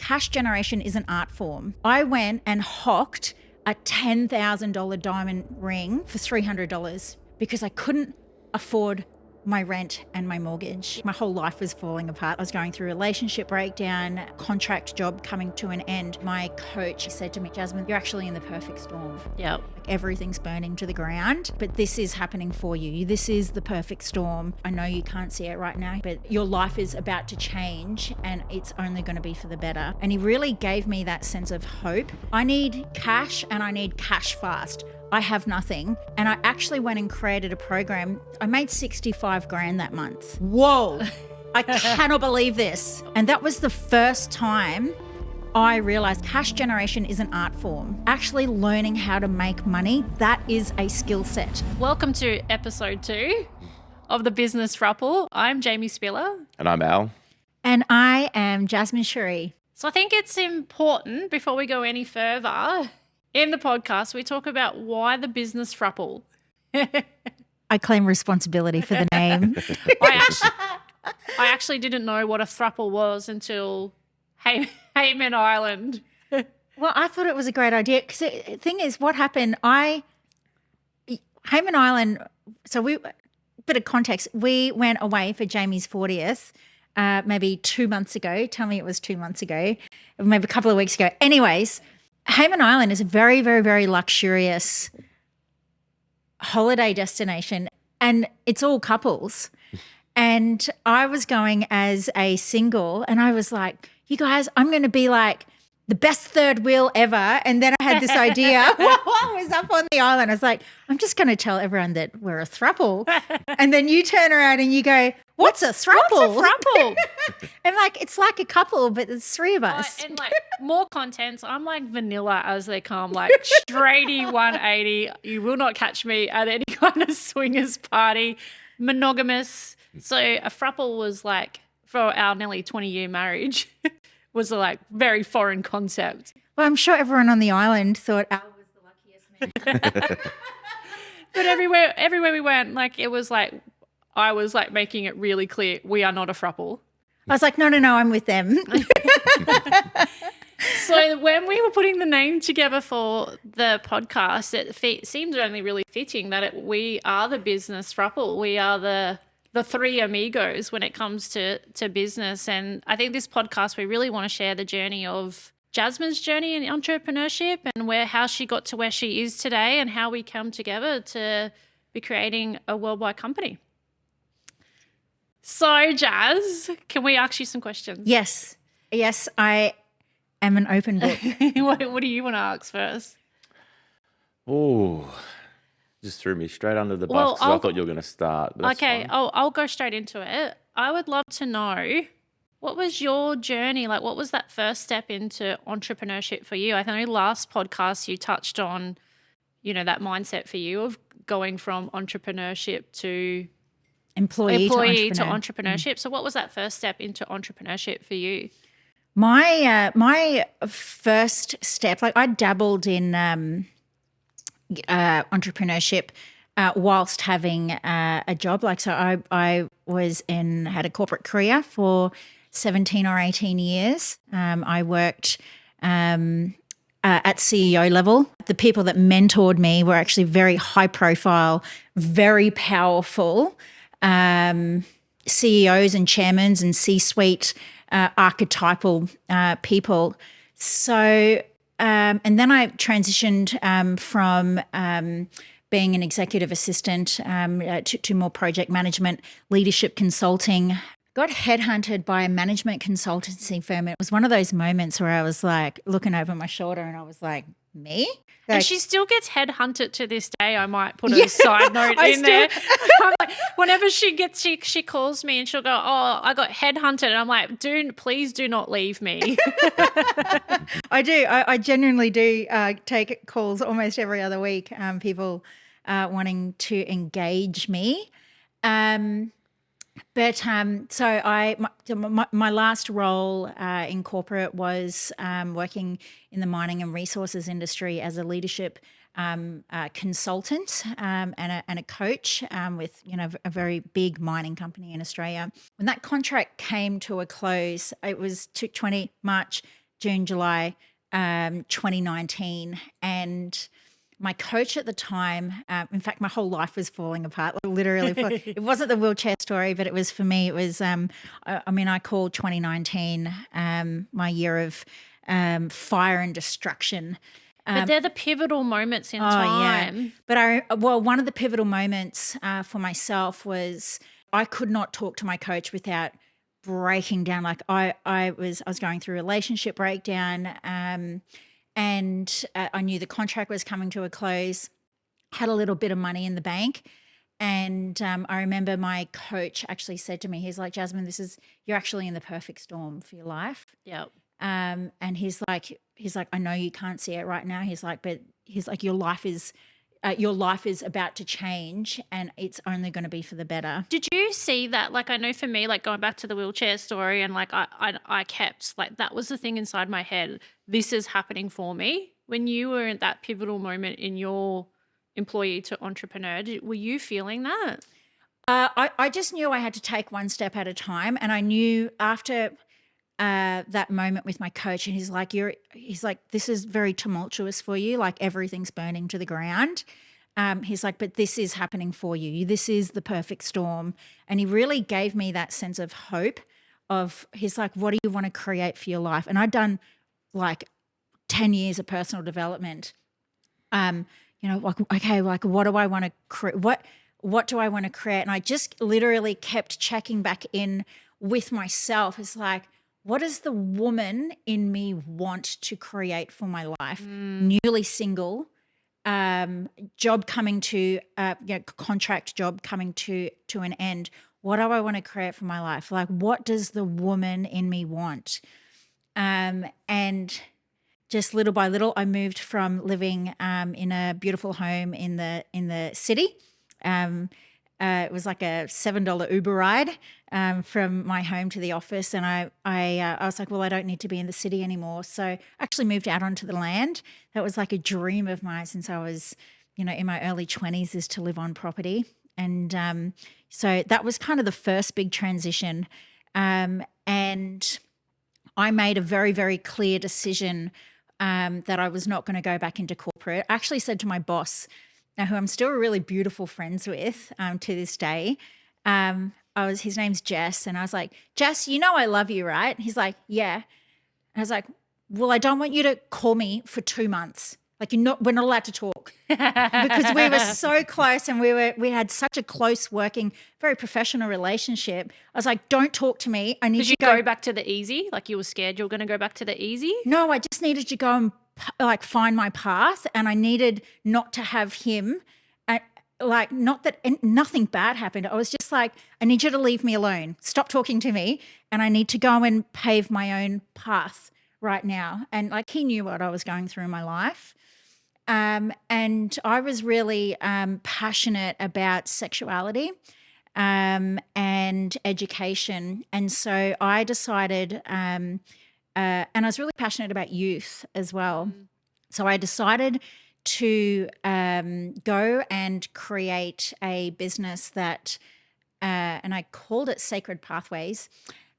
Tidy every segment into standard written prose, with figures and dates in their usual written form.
cash generation is an art form. I went and hocked a $10,000 diamond ring for $300 because I couldn't afford my rent and my mortgage. My whole life was falling apart. I was going through a relationship breakdown, contract job coming to an end. My coach said to me, Jasmine, you're actually in the perfect storm. Yep. Like everything's burning to the ground, but this is happening for you. This is the perfect storm. I know you can't see it right now, but your life is about to change and it's only going to be for the better. And he really gave me that sense of hope. I need cash and I need cash fast. I have nothing. And I actually went and created a program. I made 65 grand that month. Whoa. I cannot believe this. And that was the first time I realized cash generation is an art form. Actually learning how to make money, that is a skill set. Welcome to episode 2 of the Business Thruple. I'm Jamie Spiller. And I'm Al. And I am Jasmine Sheree. So I think it's important, before we go any further, in the podcast, we talk about why the Business Thruple. I claim responsibility for the name. I actually didn't know what a thruple was until Hayman Island. Well, I thought it was a great idea because the thing is, what happened, Hayman Island, bit of context, we went away for Jamie's 40th maybe 2 months ago. Tell me it was 2 months ago, maybe a couple of weeks ago. Anyways, Hayman Island is a very, very, very luxurious holiday destination and it's all couples. And I was going as a single and I was like, you guys, I'm going to be like the best third wheel ever. And then I had this idea while I was up on the island. I was like, I'm just going to tell everyone that we're a throuple. And then you turn around and you go, what's a throuple? What's a throuple? And like, it's like a couple, but there's 3 of us. And like more contents, I'm like vanilla as they come, like straighty 180. You will not catch me at any kind of swingers party. Monogamous. So a throuple was like, for our nearly 20-year marriage, was a like very foreign concept. Well, I'm sure everyone on the island thought Al was the luckiest man. But everywhere we went, like it was like, I was like making it really clear we are not a throuple. I was like, no, I'm with them. So when we were putting the name together for the podcast, it seemed only really fitting that we are the business throuple. We are the 3 amigos when it comes to business. And I think this podcast, we really want to share the journey of Jasmine's journey in entrepreneurship and how she got to where she is today and how we come together to be creating a worldwide company. So, Jazz, can we ask you some questions? Yes, I am an open book. What do you want to ask first? Oh, just threw me straight under the bus Well, 'cause I thought you were going to start. That's Okay, fine. I'll go straight into it. I would love to know, what was your journey? Like, what was that first step into entrepreneurship for you? I know last podcast you touched on, that mindset for you of going from entrepreneurship to Employee to entrepreneurship. So what was that first step into entrepreneurship for you? My first step, like I dabbled in entrepreneurship whilst having a job. Like, so I had a corporate career for 17 or 18 years. I worked at CEO level. The people that mentored me were actually very high profile, very powerful CEOs and chairmen and C-suite archetypal people. So, and then I transitioned from being an executive assistant to more project management, leadership consulting. Got headhunted by a management consultancy firm. It was one of those moments where I was like looking over my shoulder and I was like, me? And she still gets headhunted to this day. I might put a side note in there. I'm like, whenever she calls me and she'll go, oh, I got headhunted. And I'm like, please do not leave me. I do. I genuinely do take calls almost every other week, people wanting to engage me. But my last role in corporate was working in the mining and resources industry as a leadership consultant and a coach with a very big mining company in Australia. When that contract came to a close, it was March June, July 2019. And my coach at the time, in fact, my whole life was falling apart, like literally. It wasn't the wheelchair story, but it was for me. It was, I call 2019 my year of fire and destruction. But they're the pivotal moments in time. Yeah. But one of the pivotal moments for myself was I could not talk to my coach without breaking down. Like I was going through a relationship breakdown, and I knew the contract was coming to a close. Had a little bit of money in the bank, and I remember my coach actually said to me, he's like, Jasmine, you're actually in the perfect storm for your life. Yep. And he's like, I know you can't see it right now. He's like, your life is about to change, and it's only going to be for the better. Did you see that? Like, I know for me, like going back to the wheelchair story, and like I kept like that was the thing inside my head. This is happening for me. When you were at that pivotal moment in your employee to entrepreneur, were you feeling that? I just knew I had to take one step at a time, and I knew after that moment with my coach, and he's like, this is very tumultuous for you, like everything's burning to the ground. He's like, but this is happening for you. This is the perfect storm. And he really gave me that sense of hope he's like, what do you want to create for your life? And I'd done like 10 years of personal development. Like, okay, like what do I want to create? What do I want to create? And I just literally kept checking back in with myself. It's like, what does the woman in me want to create for my life? Newly single, job coming to, contract job coming to an end. What do I want to create for my life? Like, what does the woman in me want? And just little by little, I moved from living in a beautiful home in the city. It was like a $7 Uber ride from my home to the office, and I was like, well, I don't need to be in the city anymore. So I actually moved out onto the land. That was like a dream of mine since I was, in my early 20s, is to live on property. And so that was kind of the first big transition. And I made a very, very clear decision that I was not going to go back into corporate. I actually said to my boss, now who I'm still really beautiful friends with to this day, his name's Jess, and I was like, Jess, I love you, right? He's like, yeah. And I was like, well, I don't want you to call me for 2 months. Like we're not allowed to talk because we were so close, and we had such a close working, very professional relationship. I was like, don't talk to me. I need Did you go back to the easy? Like you were scared you were going to go back to the easy? No, I just needed to go and find my path, and I needed not to have him. Not that nothing bad happened. I was just like, I need you to leave me alone. Stop talking to me, and I need to go and pave my own path right now. And like he knew what I was going through in my life. And I was really passionate about sexuality and education. And so I decided, and I was really passionate about youth as well. So I decided to go and create a business that, and I called it Sacred Pathways.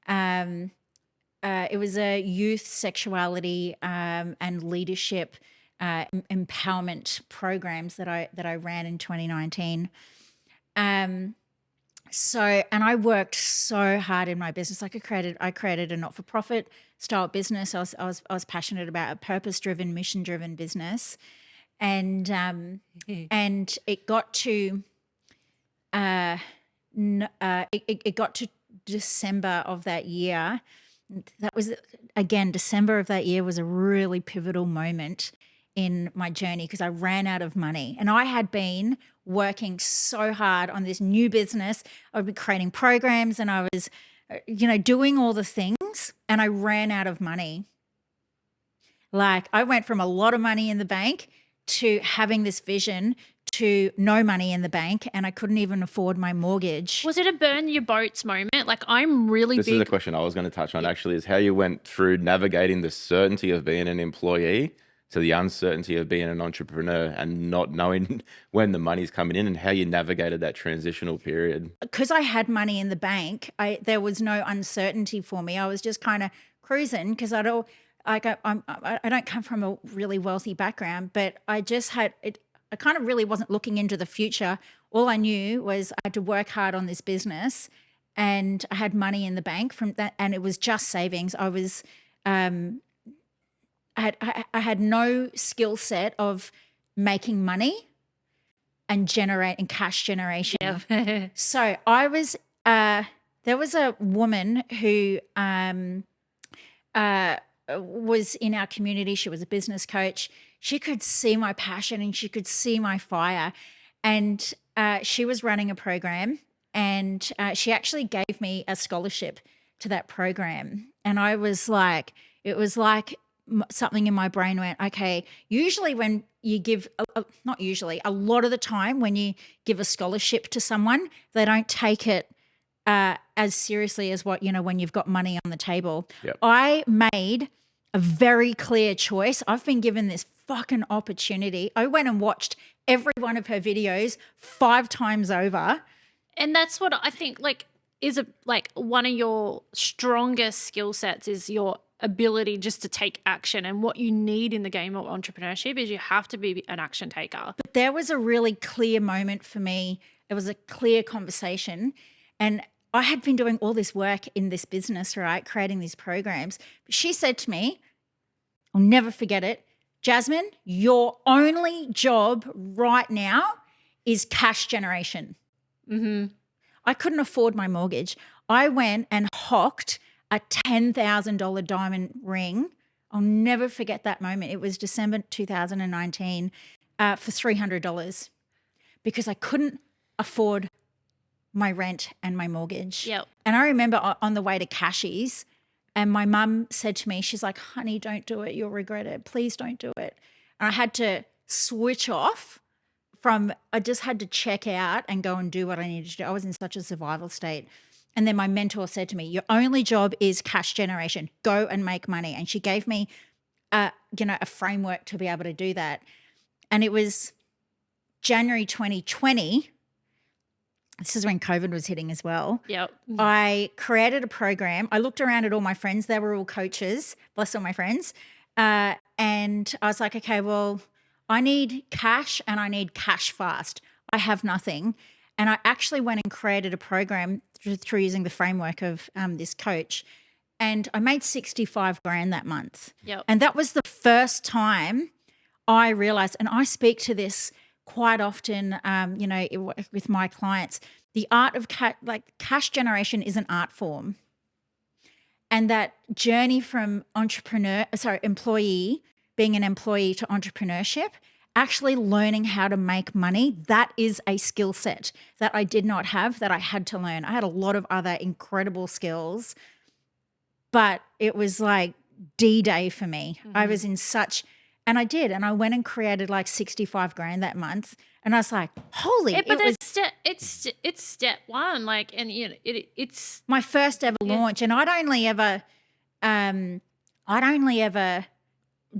It was a youth sexuality and leadership empowerment programs that I ran in 2019. And I worked so hard in my business. Like I created a not-for-profit style business. I was passionate about a purpose-driven, mission-driven business, and it got to it got to December of that year. That was, again, December of that year was a really pivotal moment in my journey because I ran out of money, and I had been working so hard on this new business. I'd been creating programs, and I was, doing all the things, and I ran out of money. Like I went from a lot of money in the bank to having this vision to no money in the bank, and I couldn't even afford my mortgage. Was it a burn your boats moment? Like I'm really This big. is a question I was going to touch on actually, is how you went through navigating the certainty of being an employee to the uncertainty of being an entrepreneur and not knowing when the money's coming in, and how you navigated that transitional period. Because I had money in the bank, there was no uncertainty for me. I was just kind of cruising because like I don't come from a really wealthy background, but I just had it. I kind of really wasn't looking into the future. All I knew was I had to work hard on this business, and I had money in the bank from that, and it was just savings. I was, I had no skill set of making money and generating cash generation. Yeah. So I was, there was a woman who was in our community. She was a business coach. She could see my passion and she could see my fire. And she was running a program, and she actually gave me a scholarship to that program. And I was like, it was like something in my brain went, okay, usually when you give, not usually, a lot of the time when you give a scholarship to someone, they don't take it as seriously as what, when you've got money on the table. Yep. I made a very clear choice. I've been given this fucking opportunity. I went and watched every one of her videos 5 times over. And that's what I think is one of your strongest skill sets is your ability just to take action. And what you need in the game of entrepreneurship is you have to be an action taker. But there was a really clear moment for me. It was a clear conversation. And I had been doing all this work in this business, right? Creating these programs. But she said to me, I'll never forget it, Jasmine, your only job right now is cash generation. Mm-hmm. I couldn't afford my mortgage. I went and hocked a $10,000 diamond ring. I'll never forget that moment. It was December 2019 for $300 because I couldn't afford my rent and my mortgage. Yep. And I remember on the way to Cashies, and my mum said to me, she's like, honey, don't do it. You'll regret it. Please don't do it. And I had to switch off I just had to check out and go and do what I needed to do. I was in such a survival state. And then my mentor said to me, your only job is cash generation. Go and make money. And she gave me, a framework to be able to do that. And it was January 2020. This is when COVID was hitting as well. Yep. I created a program. I looked around at all my friends. They were all coaches. Bless all my friends. And I was like, okay, well, I need cash and I need cash fast. I have nothing. And I actually went and created a program through using the framework of this coach. And I made 65 grand that month. Yep. And that was the first time I realized, and I speak to this quite often, with my clients, the art of cash generation is an art form. And that journey from employee, being an employee to entrepreneurship, actually learning how to make money, that is a skill set that I did not have, that I had to learn. I had a lot of other incredible skills, but it was like D-Day for me. Mm-hmm. I was in and I did, and I went and created 65 grand that month, and I was like, holy, it's step one, it's my first ever launch, and I'd only ever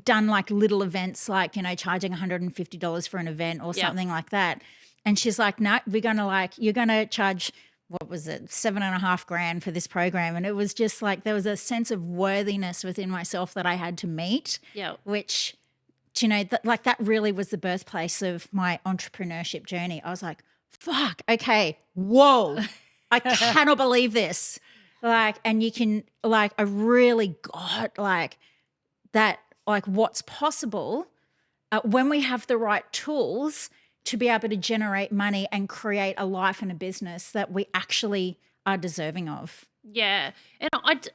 done little events, charging $150 for an event or something like that. And she's like, no, we're going to you're going to charge, what was it, 7.5 grand for this program. And it was just there was a sense of worthiness within myself that I had to meet, which, that really was the birthplace of my entrepreneurship journey. I was like, fuck, okay, whoa, I cannot believe this. And you can, I really got that, what's possible when we have the right tools to be able to generate money and create a life and a business that we actually are deserving of. Yeah. And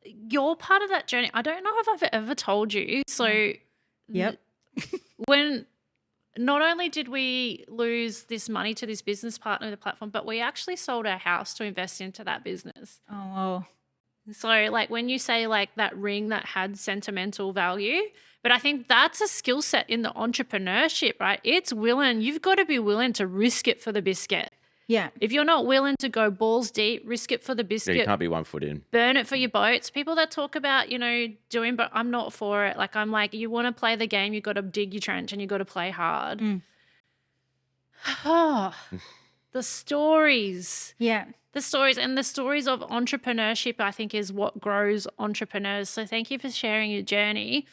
you're part of that journey. I don't know if I've ever told you. So yep. When not only did we lose this money to this business partner of the platform, but we actually sold our house to invest into that business. Oh, wow. So when you say that ring that had sentimental value, but I think that's a skill set in the entrepreneurship, right? You've got to be willing to risk it for the biscuit. Yeah. If you're not willing to go balls deep, risk it for the biscuit. Yeah, you can't be 1 foot in. Burn it for your boats. People that talk about, doing, but I'm not for it. You want to play the game, you got to dig your trench and you got to play hard. Mm. Oh, the stories. Yeah. The stories and the stories of entrepreneurship, I think, is what grows entrepreneurs. So thank you for sharing your journey.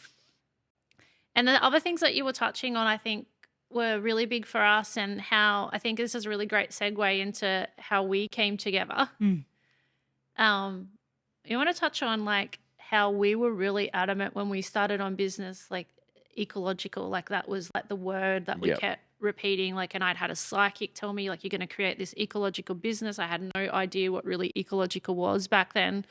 And the other things that you were touching on, I think, were really big for us, and how I think this is a really great segue into how we came together. Mm. You want to touch on like how we were really adamant when we started on business, like ecological, like that was like the word that we Yep. kept repeating. Like, and I'd had a psychic tell me, like, you're going to create this ecological business. I had no idea what really ecological was back then.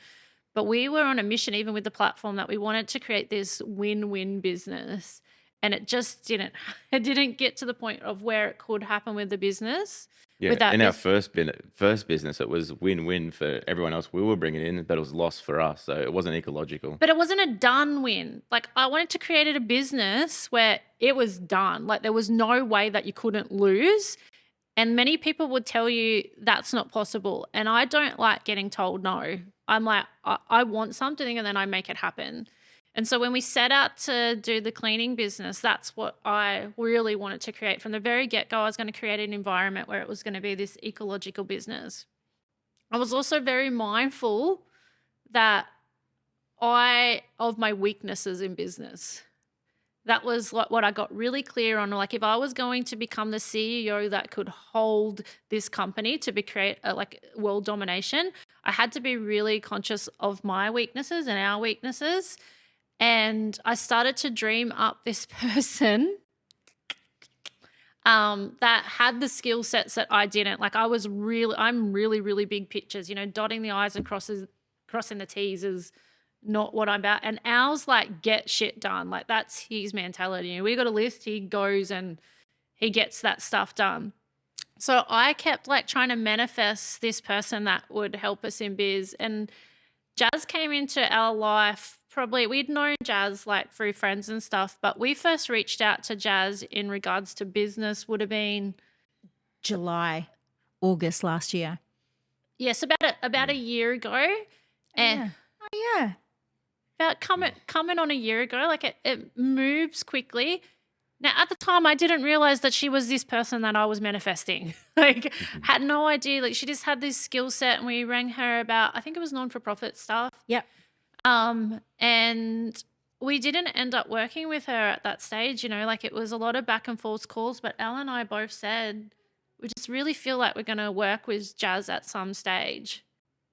But we were on a mission, even with the platform, that we wanted to create this win-win business. And it just didn't, it didn't get to the point of where it could happen with the business. Yeah, With that in our bus- first business, it was win-win for everyone else we were bringing in, but it was loss for us, so it wasn't ecological. But it wasn't a done win. Like, I wanted to create a business where it was done. Like, there was no way that you couldn't lose. And many people would tell you that's not possible. And I don't like getting told no. I'm like, I want something, and then I make it happen. And so when we set out to do the cleaning business, that's what I really wanted to create. From the very get-go, I was going to create an environment where it was going to be this ecological business. I was also very mindful that of my weaknesses in business. That was like what I got really clear on. Like, if I was going to become the CEO that could hold this company to create like world domination, I had to be really conscious of my weaknesses and our weaknesses. And I started to dream up this person that had the skill sets that I didn't. Like, I'm really, really big pictures, dotting the I's and crossing the T's is not what I'm about. And Al's like, get shit done. Like, that's his mentality. We got a list, he goes and he gets that stuff done. So I kept like trying to manifest this person that would help us in biz. And Jazz came into our life. Probably we'd known Jazz like through friends and stuff, but we first reached out to Jazz in regards to business would have been July, August last year. yes, about a year ago. And Yeah. Oh, yeah. about coming on a year ago, like it moves quickly. Now, at the time, I didn't realize that she was this person that I was manifesting. Like, had no idea. Like, she just had this skill set, and we rang her about, I think it was non-for-profit stuff. Yep. And we didn't end up working with her at that stage, like it was a lot of back and forth calls, but Elle and I both said, we just really feel like we're going to work with Jazz at some stage.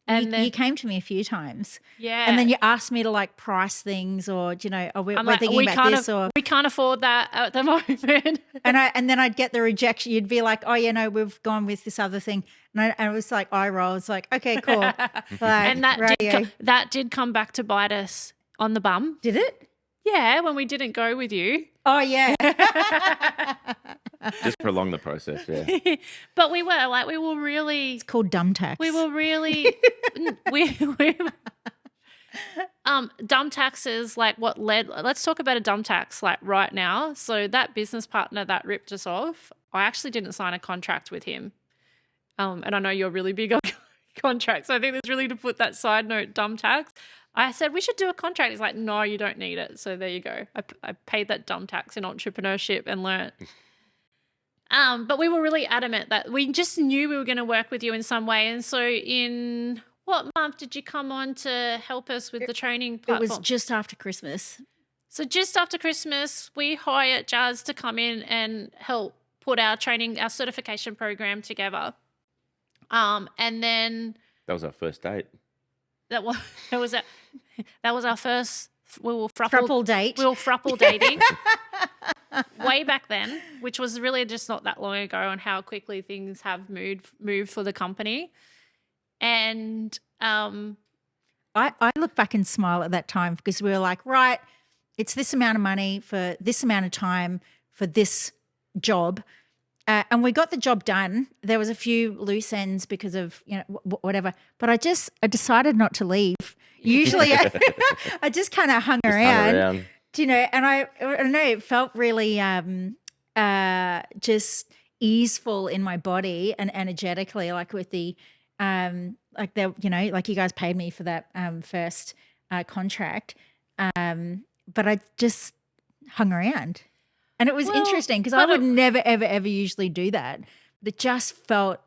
And You came to me a few times. yeah. And then you asked me to like price things, or, we're thinking about this, or, we can't afford that at the moment. and then I'd get the rejection. You'd be like, oh, we've gone with this other thing. And I was like, eye roll. It's like, okay, cool. Like, And radio. that did come back to bite us on the bum. Did it? Yeah, when we didn't go with you. Oh, yeah. Just prolong the process, yeah. But we were really It's called dumb tax. we were really dumb tax is like what led. Let's talk about a dumb tax like right now. So that business partner that ripped us off, I actually didn't sign a contract with him. And I know you're really big on contracts. So I think there's really to put that side note, dumb tax. I said, we should do a contract. He's like, no, you don't need it. So there you go. I paid that dumb tax in entrepreneurship and learnt. But we were really adamant that we just knew we were going to work with you in some way. And so in what month did you come on to help us with the training It platform? was just after Christmas. So just after Christmas, we hired Jazz to come in and help put our certification program together. And then That was our first date. that was our first. We were Thruple date. We were thruple dating way back then, which was really just not that long ago, on how quickly things have moved for the company. And I look back and smile at that time, because we were like, right, it's this amount of money for this amount of time for this job. And we got the job done. There was a few loose ends because of, whatever. But I decided not to leave. Usually I just kind of hung around. And I don't know, it felt really just easeful in my body and energetically, like with the, like you guys paid me for that first contract. But I just hung around. And it was interesting, because I would never, ever, ever usually do that. But it just felt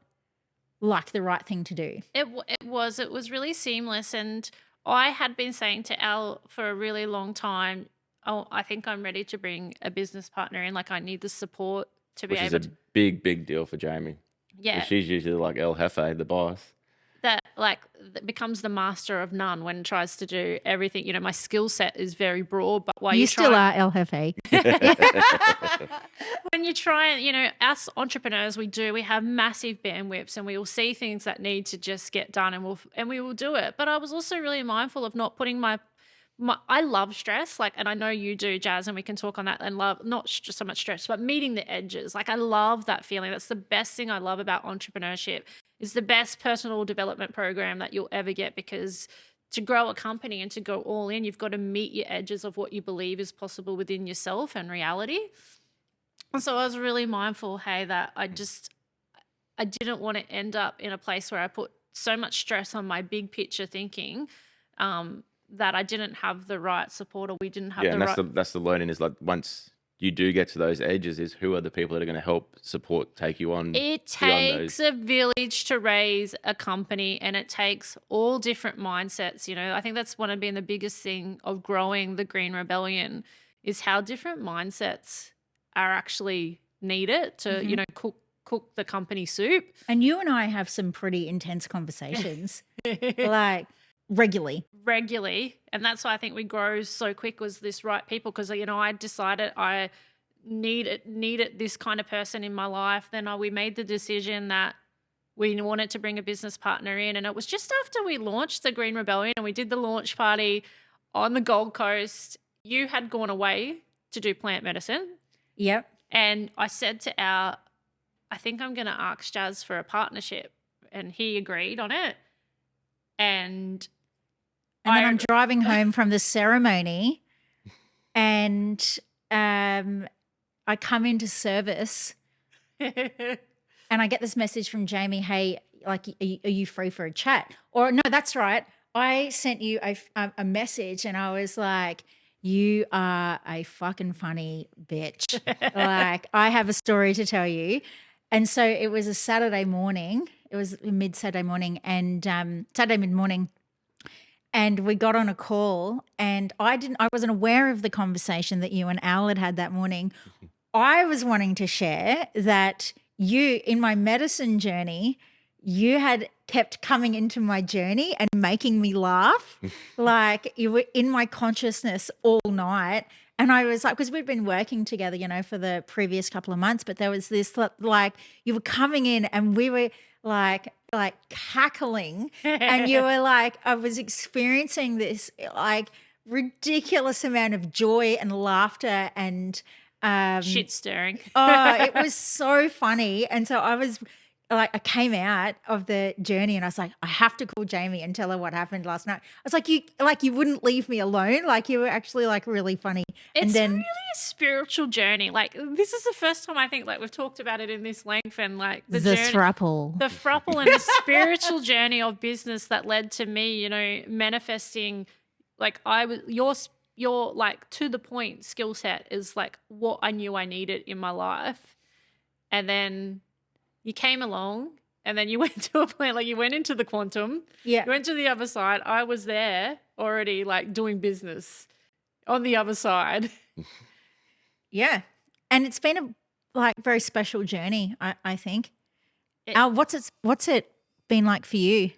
like the right thing to do. It was really seamless, and I had been saying to Al for a really long time, oh, I think I'm ready to bring a business partner in. Like, I need the support to be Which is able a to, big deal for Jamie. yeah, She's usually like El Jefe, the boss. that like that becomes the master of none when it tries to do everything. You know, my skill set is very broad, but while You you still try, are El Jefe. when you try and, you know, us entrepreneurs, we have massive bandwidths, and we will see things that need to just get done, and we will do it. But I was also really mindful of not putting my I love stress, like, and I know you do, Jazz, and we can talk on that, and love not just so much stress, but meeting the edges. Like, I love that feeling. That's the best thing I love about entrepreneurship. Is the best personal development program that you'll ever get, because to grow a company and to go all in, you've got to meet your edges of what you believe is possible within yourself and reality. And so I was really mindful, hey, that I didn't want to end up in a place where I put so much stress on my big picture thinking, that I didn't have the right support, or we didn't have Yeah, the and right. that's the learning is like once you do get to those edges, is who are the people that are going to help support take you on It beyond takes those. a village to raise a company, and it takes all different mindsets. You know, I think that's one of being the biggest thing of growing the Green Rebellion is how different mindsets are actually needed to, you know, cook the company soup. And you and I have some pretty intense conversations, like regularly. Regularly, and that's why I think we grow so quick, was this right people, because, you know, I decided I needed this kind of person in my life. Then we made the decision that we wanted to bring a business partner in, and it was just after we launched the Green Rebellion and we did the launch party on the Gold Coast. You had gone away to do plant medicine, Yep. and I said to Al, I think I'm going to ask Jazz for a partnership, and he agreed on it. And then I'm driving home from the ceremony, and I come into service, and I get this message from Jamie, hey, like, are you free for a chat? Or no, that's right. I sent you a message, and I was like, you are a fucking funny bitch. Like, I have a story to tell you. And so it was a Saturday morning. It was mid-Saturday morning, and Saturday mid-morning. And we got on a call, and I wasn't aware of the conversation that you and Al had that morning. I was wanting to share that you, in my medicine journey, you had kept coming into my journey and making me laugh. Like, you were in my consciousness all night. And I was like, because we'd been working together, you know, for the previous couple of months, but there was this, like, you were coming in and we were like cackling, and you were like, I was experiencing this like ridiculous amount of joy and laughter and shit stirring. oh, it was so funny. And so I was like, I came out of the journey and I was like, I have to call Jamie and tell her what happened last night. I was like, you wouldn't leave me alone. Like, you were actually like really funny. It's and then really a spiritual journey. Like, this is the first time I think, like, we've talked about it in this length, and like the journey, thruple. the thruple and the spiritual journey of business that led to me, you know, manifesting. Like, your like to the point skill set is like what I knew I needed in my life, and then you came along, and then you went to a plan, like you went into the quantum, Yeah. you went to the other side. I was there already, like doing business on the other side. Yeah. And it's been a like very special journey, I think. Al, what's it been like for you?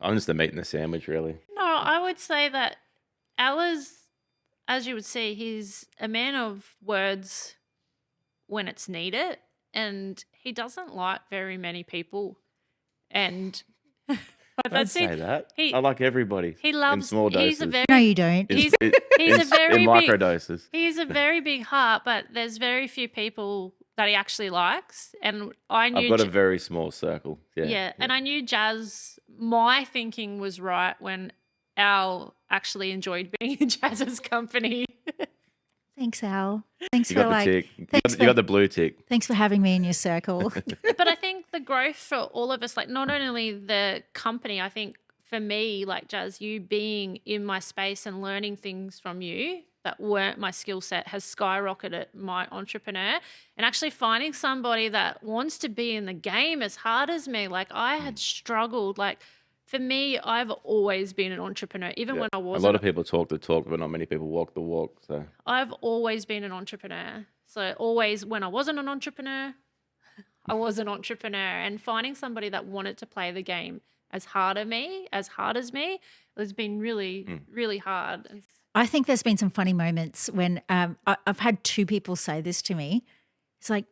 I'm just the meat in the sandwich, really. No, I would say that Alice, as you would see, he's a man of words when it's needed, and he doesn't like very many people. And Don't say that. He- I like everybody. He in loves. small doses. He's a very. No, you don't. He's a very in big- micro doses. He's a very big heart, but there's very few people that he actually likes. And I knew. I've got a very small circle. Yeah. Yeah, and I knew Jazz. My thinking was right when Al actually enjoyed being in Jazz's company. Thanks, Al. Thanks You for got the like tick. thanks You got the blue tick. thanks for having me in your circle. But I think the growth for all of us, like not only the company, I think for me, like Jazz, you being in my space and learning things from you that weren't my skill set has skyrocketed my entrepreneur. And actually finding somebody that wants to be in the game as hard as me, like I had struggled. Like for me, I've always been an entrepreneur, even when I A wasn't. lot of people talk the talk, but not many people walk the walk. So I've always been an entrepreneur. So always when I wasn't an entrepreneur, I was an entrepreneur, and finding somebody that wanted to play the game as hard as me, has been really, really hard. And I think there's been some funny moments when I've had two people say this to me. It's like,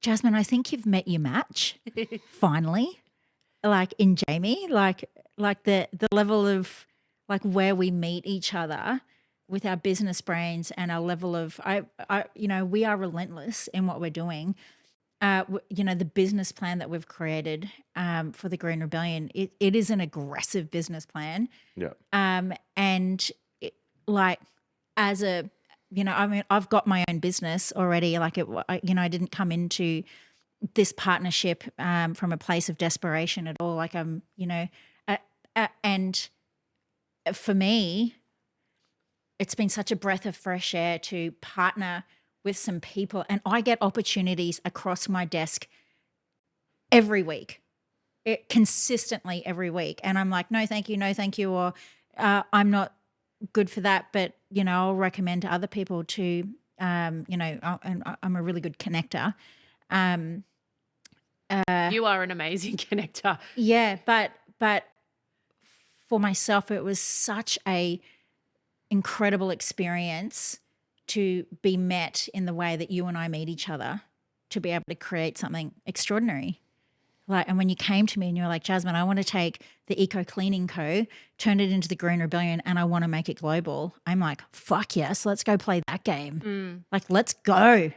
Jasmine, I think you've met your match finally, like in Jamie, like the level of like where we meet each other with our business brains and our level of we are relentless in what we're doing. The business plan that we've created for the Green Rebellion, it is an aggressive business plan. yeah, And like as a, I've got my own business already. Like I didn't come into this partnership from a place of desperation at all. Like and for me, it's been such a breath of fresh air to partner with some people, and I get opportunities across my desk every week, consistently every week. And I'm like, no, thank you, or I'm not good for that, but I'll recommend to other people to, and I'm a really good connector. you are an amazing connector. Yeah, but for myself, it was such a incredible experience to be met in the way that you and I meet each other, to be able to create something extraordinary. Like, and when you came to me and you were like, Jasmine, I want to take the Eco Cleaning Co., turn it into the Green Rebellion, and I want to make it global. I'm like, fuck yes, let's go play that game. Like, let's go.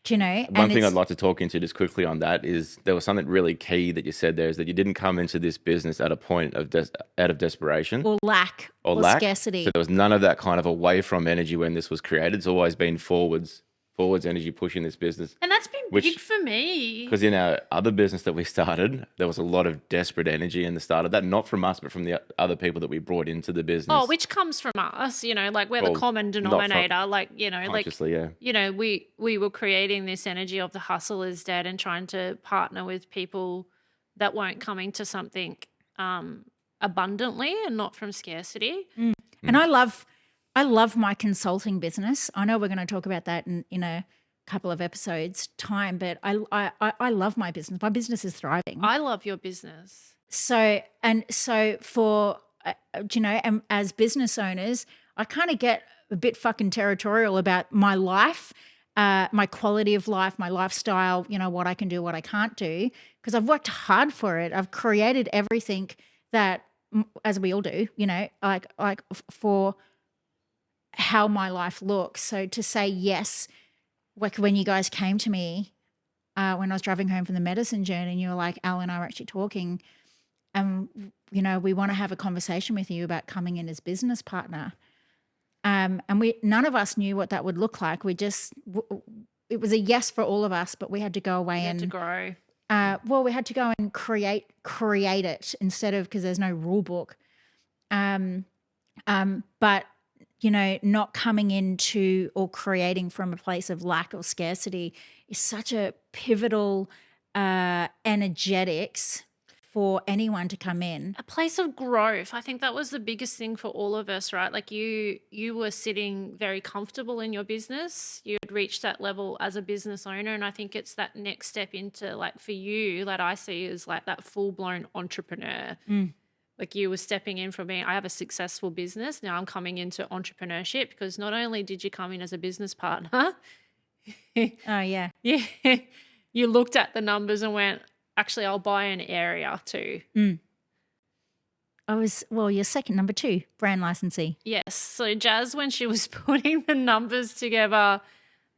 Do you know? One thing I'd like to talk into just quickly on that is there was something really key that you said there, is that you didn't come into this business at a point of out of desperation or lack or scarcity. So there was none of that kind of away from energy when this was created. It's always been forwards energy pushing this business. And that's been big for me. Because in our other business that we started, there was a lot of desperate energy in the start of that, not from us, but from the other people that we brought into the business. Oh, which comes from us, like we're the common denominator. Consciously, yeah. We were creating this energy of the hustle is dead and trying to partner with people that weren't coming to something abundantly and not from scarcity. And I love my consulting business. I know we're going to talk about that in a couple of episodes time, but I love my business. My business is thriving. I love your business. So for, as business owners, I kind of get a bit fucking territorial about my life, my quality of life, my lifestyle, what I can do, what I can't do, because I've worked hard for it. I've created everything that, as we all do, like for how my life looks. So to say yes, like when you guys came to me when I was driving home from the medicine journey, and you were like, Al and I were actually talking, and we want to have a conversation with you about coming in as business partner. And none of us knew what that would look like. It was a yes for all of us, but we had to go away and to grow. We had to go and create it instead of, because there's no rule book. But not coming into or creating from a place of lack or scarcity is such a pivotal energetics for anyone to come in. A place of growth. I think that was the biggest thing for all of us, right? Like you were sitting very comfortable in your business. You had reached that level as a business owner. And I think it's that next step into, like, for you, that I see as like that full-blown entrepreneur. Like you were stepping in from being, I have a successful business. Now I'm coming into entrepreneurship, because not only did you come in as a business partner. Oh, yeah. Yeah. You looked at the numbers and went, actually, I'll buy an area too. You're second, number 2, brand licensee. Yes. So Jazz, when she was putting the numbers together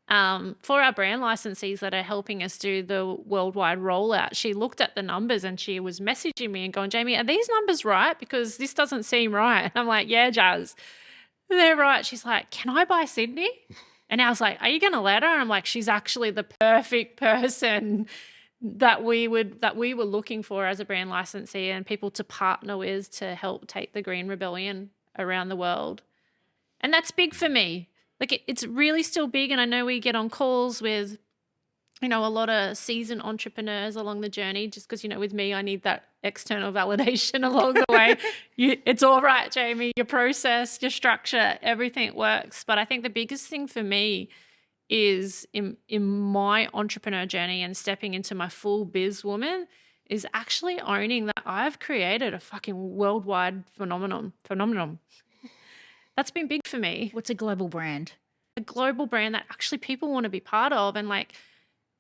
for our brand licensees that are helping us do the worldwide rollout, she looked at the numbers and she was messaging me and going, Jamie, are these numbers right? Because this doesn't seem right. And I'm like, yeah, Jazz, they're right. She's like, can I buy Sydney? And I was like, are you going to let her? And I'm like, she's actually the perfect person that we were looking for as a brand licensee and people to partner with to help take the Green Rebellion around the world. And that's big for me. Like it's really still big. And I know we get on calls with, a lot of seasoned entrepreneurs along the journey, just because, with me, I need that external validation along the way. It's all right, Jamie, your process, your structure, everything works. But I think the biggest thing for me is in my entrepreneur journey and stepping into my full biz woman is actually owning that I've created a fucking worldwide phenomenon. That's been big for me. What's a global brand? A global brand that actually people want to be part of, and like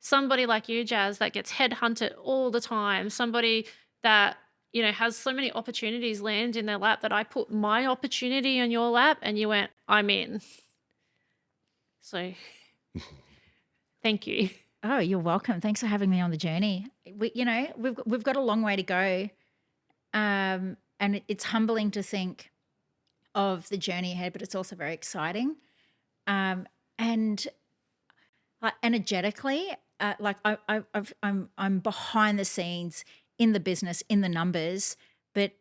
somebody like you, Jazz, that gets headhunted all the time, somebody that, has so many opportunities land in their lap that I put my opportunity on your lap and you went, I'm in. So thank you. Oh, you're welcome. Thanks for having me on the journey. We've got a long way to go. And it's humbling to think of the journey ahead, but it's also very exciting. And energetically, I'm behind the scenes in the business, in the numbers, but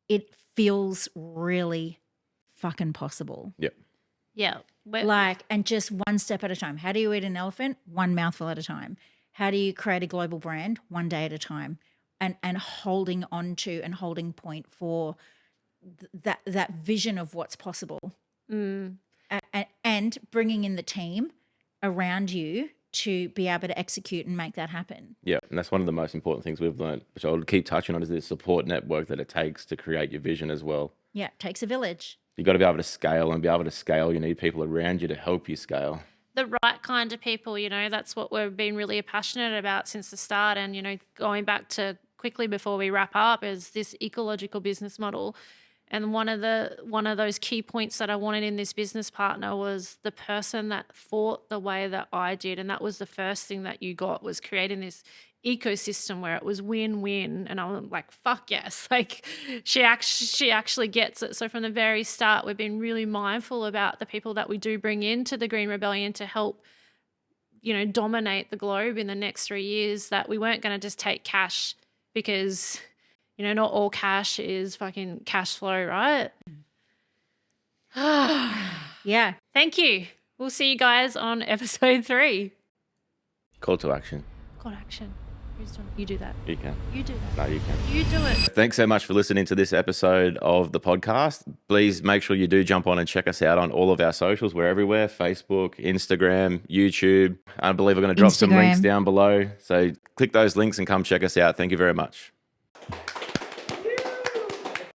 it feels really fucking possible. Yep. Yeah. And just one step at a time. How do you eat an elephant? One mouthful at a time. How do you create a global brand? One day at a time. And holding on to and holding point for that vision of what's possible. And bringing in the team around you to be able to execute and make that happen. Yeah, and that's one of the most important things we've learned, which I'll keep touching on, is the support network that it takes to create your vision as well. Yeah, it takes a village. You've got to be able to scale, and be able to scale, you need people around you to help you scale. The right kind of people, that's what we've been really passionate about since the start. And, going back to quickly before we wrap up, is this ecological business model. And one of those key points that I wanted in this business partner was the person that thought the way that I did. And that was the first thing that you got, was creating this ecosystem where it was win-win. And I'm like, fuck yes. Like she actually gets it. So from the very start, we've been really mindful about the people that we do bring into the Green Rebellion to help, dominate the globe in the next 3 years, that we weren't going to just take cash, because not all cash is fucking cash flow, right? Yeah. Thank you. We'll see you guys on episode 3. Call to action. Call to action. Who's doing it? You do that. You can. You do that. No, you can. You do it. Thanks so much for listening to this episode of the podcast. Please make sure you do jump on and check us out on all of our socials. We're everywhere: Facebook, Instagram, YouTube. I believe we're going to drop some links down below. So click those links and come check us out. Thank you very much.